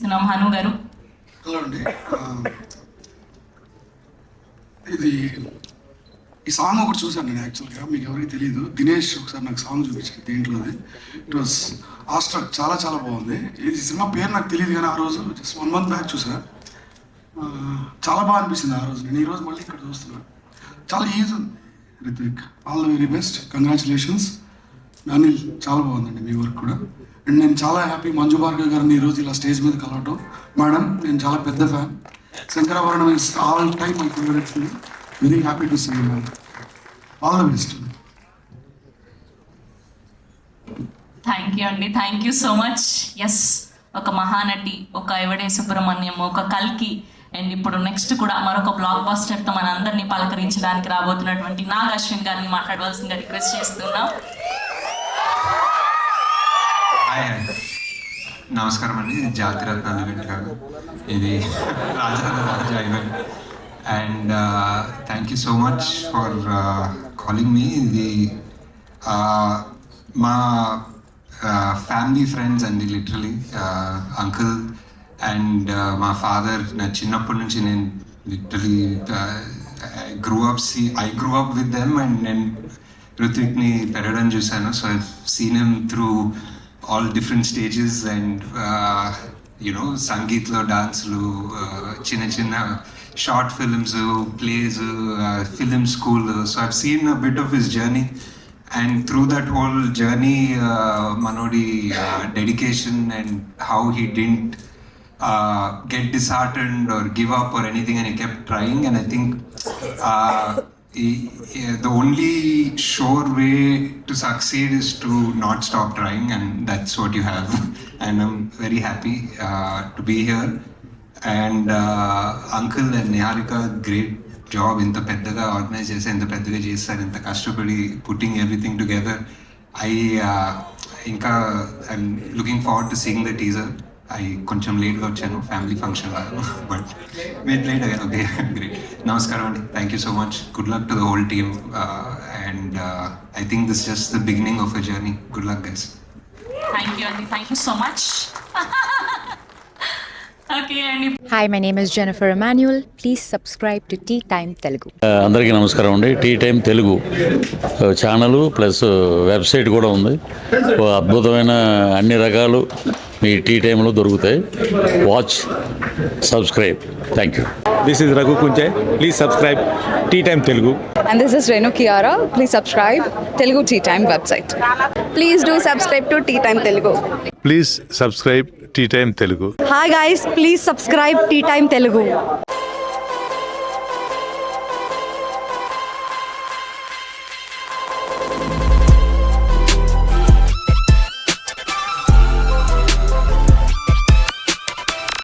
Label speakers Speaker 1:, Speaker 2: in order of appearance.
Speaker 1: హను గారు.
Speaker 2: హలో అండి. ఇది ఈ సాంగ్ ఒకటి చూసాను నేను యాక్చువల్గా, మీకు ఎవరికి తెలియదు. దినేష్ ఒకసారి నాకు సాంగ్ చూపించాడు దీంట్లోది. ఇట్ వాస్ ఆస్ట్రక్, చాలా చాలా బాగుంది. ఇది సినిమా పేరు నాకు తెలియదు కానీ ఆ రోజు జస్ట్ 1 month బ్యాక్ చూసా. చాలా బాగా అనిపించింది ఆ రోజు. నేను ఈరోజు మళ్ళీ ఇక్కడ చూస్తున్నాను. చాలా ఈజీ ఉంది. Rithvik, all the very best, congratulations. Anil, చాలా బాగుందండి మీ వర్క్ కూడా. అండ్ నేను చాలా హ్యాపీ మంజు భార్గవ్ గారిని ఈరోజు ఇలా స్టేజ్ మీద కలవటం. మేడం, నేను చాలా పెద్ద fan. Sankarabharanam is all time my favourite film. Very happy to see you ma'am. All the best.
Speaker 1: Thank you అండి, thank you so much. Yes, ఒక మహానటి, ఒక ఎవడే సుబ్రహ్మణ్యం, ఒక కల్కి, అండ్ ఇప్పుడు నెక్స్ట్ కూడా మరొక బ్లాక్ బస్టర్తో మన అందరినీ పలకరించడానికి రాబోతున్నటువంటి నాగ్ అశ్విన్ గారిని మాట్లాడవలసిందిగా రిక్వెస్ట్ చేస్తున్నాం.
Speaker 3: నమస్కారం అండి. ఇది జాతిరత్నాల ఈవెంట్ కాదు, ఇది Raja event. And thank you so much for calling me. ఇది మా ఫ్యామిలీ ఫ్రెండ్స్ అండి, లిటరలీ అంకుల్ అండ్ మా ఫాదర్. నా చిన్నప్పటి నుంచి నేను literally I grew up with them. And నేను రుత్విక్ని పెరగడం చూశాను. So I seen him through all different stages and సంగీత్లో డాన్స్లు, చిన్న చిన్న short films, plays, film school. So I've seen a bit of his journey and through that whole journey మనోడి dedication and how he didn't get disheartened or give up or anything, and he kept trying. And I think the only sure way to succeed is to not stop trying, and that's what you have. And I'm very happy to be here. And Uncle and Niharika, great job. Inta peddaga organize chese, inta peddaga chesaru, inta kashtapadi putting everything together. I'm looking forward to seeing the teaser. I కొంచెం లేట్గా వచ్చాను, family function లాగా, but wait late అయ్యాను. Okay, great. నమస్కారం అండి, thank you so much. Good luck to the whole team. And I think this just the beginning of a journey. Good luck guys.
Speaker 1: Thank you అండి, thank you so much. Okay అండి.
Speaker 4: Hi, my name is Jennifer Emmanuel. Please subscribe to Tea Time Telugu.
Speaker 5: అందరికీ నమస్కారం అండి. Tea time Telugu channel plus website కూడా ఉంది. అద్భుతమైన అన్ని రకాలు మీ టీ టైంలో దొరుకుతాయి. Watch, subscribe. Thank you.
Speaker 6: This is Raghu Kunjay. Please subscribe Tea Time Telugu.
Speaker 7: And this is Renu Kiara. Please subscribe Telugu Tea Time website. Please do subscribe to Tea Time Telugu.
Speaker 8: Please subscribe Tea Time Telugu.
Speaker 7: Hi guys, please subscribe Tea Time Telugu.